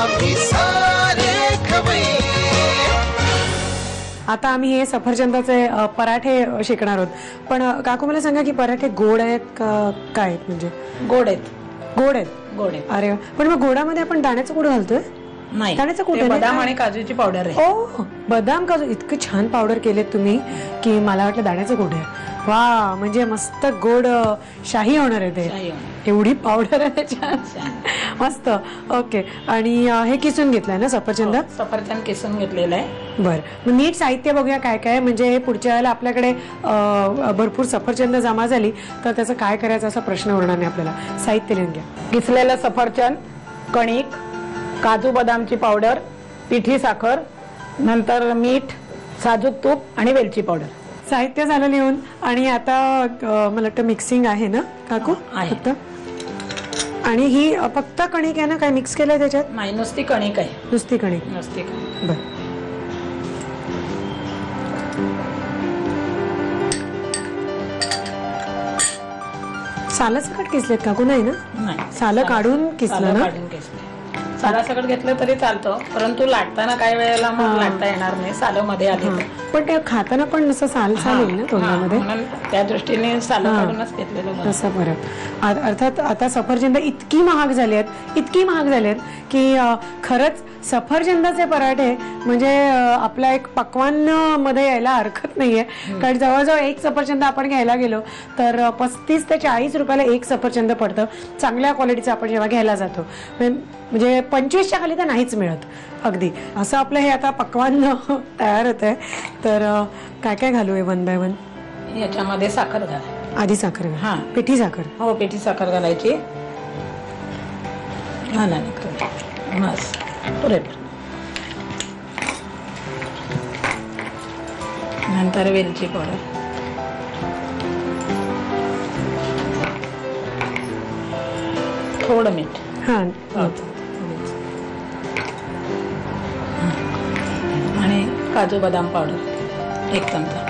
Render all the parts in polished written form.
आम्ही सारे खवय्ये. आता आम्ही हे सफरचंदाचे पराठे शिकणार आहोत. पण काकू मला सांगा की पराठे गोड आहेत का काय आहेत? म्हणजे गोड आहेत. गोड आहेत. गोड आहेत. अरे पण मग गोडामध्ये आपण दाण्याचं कूट घालतोय? नाही, दाण्याचं कूट बदाम आणि काजूची पावडर आहे. ओ बदाम काजू इतकं छान पावडर केलेत तुम्ही की मला वाटलं दाण्याचं कूट आहे. वा म्हणजे मस्त गोड शाही होणार आहे ते. एवढी पावडर आहे छान मस्त. ओके. आणि हे किसून घेतलंय ना सफरचंद? सफरचंद किसून घेतलेलं आहे. बर मग नीट साहित्य बघूया काय काय. म्हणजे हे पुढच्या वेळेला आपल्याकडे भरपूर सफरचंद जमा झाली तर त्याचं काय करायचं असा प्रश्न उरणार नाही आपल्याला. साहित्य लिहून घ्या. किसलेलं सफरचंद, कणिक, काजू बदामची पावडर, पिठी साखर, नंतर मीठ, साजूक तूप आणि वेलची पावडर. साहित्य झालं लिहून. आणि आता मला वाटतं मिक्सिंग आहे ना काकू? फक्त. आणि ही फक्त कणिक आहे ना? काय मिक्स केलंय त्याच्यात? नाही, नुसती कणिक आहे. नुसती कणिक. नुसती कणिक. बर. सालं सकट किसलेत काकू? नाही ना? नाही, सालं काढून किसलं ना? साला सकट घेतलं तरी चालतं, परंतु लाटताना काही वेळेला मग लाटता येणार नाही, सालं मध्ये आली. पण ते खाताना पण असं साल येईल ना तोंडामध्ये, त्या दृष्टीने सालं काढूनच घेतलेलं तसं बरं. अर्थात आता सफरचंद इतकी महाग झाली आहेत की खरंच सफरचंदाचे पराठे म्हणजे आपल्या एक पक्वान्न मध्ये यायला हरकत नाहीये. कारण जवळजवळ एक सफरचंद आपण घ्यायला गेलो तर 35 ते 40 रुपयाला एक सफरचंद पडतं. चांगल्या क्वालिटीचं आपण जेव्हा घ्यायला जातो म्हणजे 25च्या खाली तर नाहीच मिळत अगदी. असं आपलं हे आता पक्वान्न तयार होत आहे. तर काय काय घालू आहे वन बाय वन? याच्यामध्ये साखर घाल. आधी साखर घाल. पिठी साखर. हो, पिठी साखर घालायची. पुरेपूर. नंतर वेलची पावडर, थोडं मीठ. आणि काजू बदाम पावडर 1 चमचा.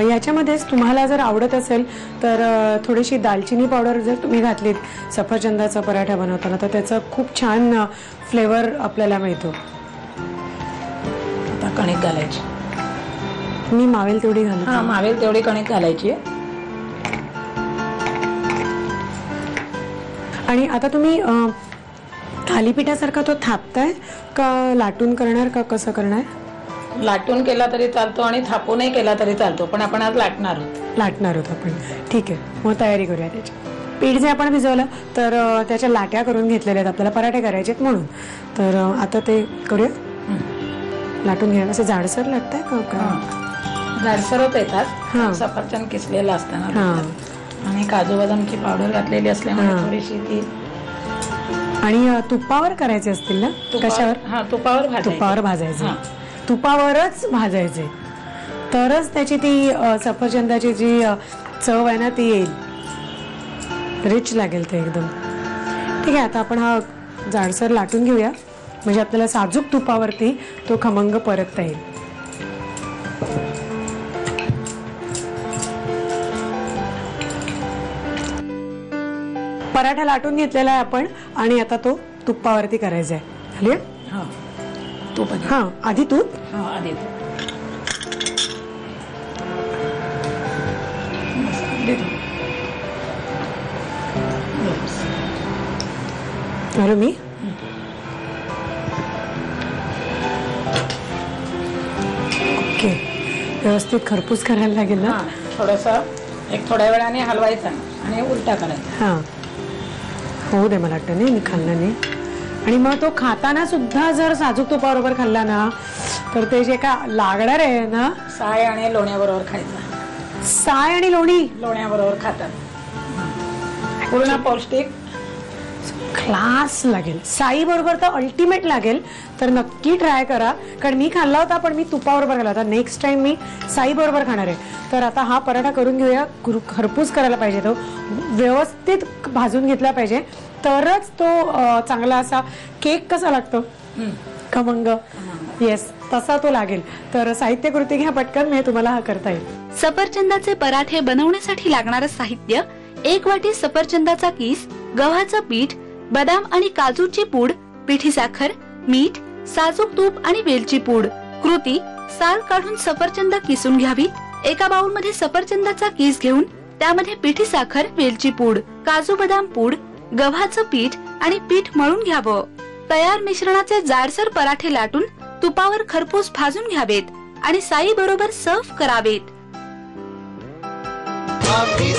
याच्यामध्येच तुम्हाला जर आवडत असेल तर थोडीशी दालचिनी पावडर जर तुम्ही घातलीत सफरचंदाचा पराठा बनवताना तर त्याचा खूप छान फ्लेवर आपल्याला मिळतो. आता कणिक घालायची. मी मावेल तेवढी घालू. मावेल तेवढी कणिक घालायची. आणि आता तुम्ही थालीपीठासारखा तो थापताय का लाटून करणार का कसं करणार? लाटून केला तरी चालतो आणि थापूनही केला तरी चालतो, पण आपण आज लाटणार आहोत आपण. ठीक आहे, मग तयारी करूया त्याची. पीठ जे आपण भिजवलं तर त्याच्या लाट्या करून घेतलेल्या आहेत आपल्याला पराठे करायचे म्हणून. तर आता ते करूया. लाटून घ्या. असं जाडसर लाटताय का? जाडसरच येतात सफरचंद किसलेलं असताना. आणि काजू बदामची पावडर घातलेली असल्यामुळे थोडीशी ती. आणि तुपावर करायचे असतील ना? कशावर? तुपावर भाजायचे. तुपावरच भाजायचे तरच त्याची ती सफरचंदाची जी चव आहे ना ती येईल. रिच लागेल ते एकदम. ठीक आहे, आता आपण हा जाडसर लाटून घेऊया म्हणजे आपल्याला साजूक तुपावरती तो खमंग परतता येईल. पराठा लाटून घेतलेला आहे आपण आणि आता तो तुपावरती करायचा आहे. झाली? आधी तूप. आधी मी ओके. व्यवस्थित खरपूस करायला लागेल ना? थोडंसं एक थोड्या वेळाने हलवायचा आणि उलटा करायचा. होऊ दे. मला वाटतं नाही मी खाल्ला नाही. आणि मग तो खाताना सुद्धा जर साजूक तुपाबरोबर खाल्ला ना तर ते जे का लागणार आहे ना. साय आणि लोण्याबरोबर खायचा. साय आणि लोण्याबरोबर खातात. पूर्ण पौष्टिक. क्लास लागेल. साई बरोबर तर अल्टिमेट लागेल. तर नक्की ट्राय करा. कारण मी खाल्ला होता पण मी तुपाबरोबर खाल्ला होता. नेक्स्ट टाइम मी साई बरोबर खाणार आहे. तर आता हा पराठा करून घेऊया. खरपूस करायला पाहिजे. तो व्यवस्थित भाजून घेतला पाहिजे तरच तो चांगला असा केक कसा लागतो खमंग. येस, तसा तो लागेल. तर साहित्य कृती घ्या पटकन. मी तुम्हाला हा करता येईल. सफरचंदाचे पराठे बनवण्यासाठी लागणारं साहित्य 1 वाटी सफरचंदाचा किस, गव्हाचं पीठ, बदाम आणि काजूची पूड, पिठी साखर, मीठ, साजूक तूप आणि वेलची पूड. कृती: साल काढून सफरचंद किसून घ्यावी. एका बाउल मध्ये सफरचंदाचा किस घेऊन त्यामध्ये पिठी साखर, वेलची पूड, काजू बदाम पूड, गव्हाचं पीठ आणि पीठ मळून घ्यावं. तयार मिश्रणाचे जाडसर पराठे लाटून तुपावर खरपूस भाजून घ्यावेत आणि साई बरोबर सर्व्ह करावेत. आम्ही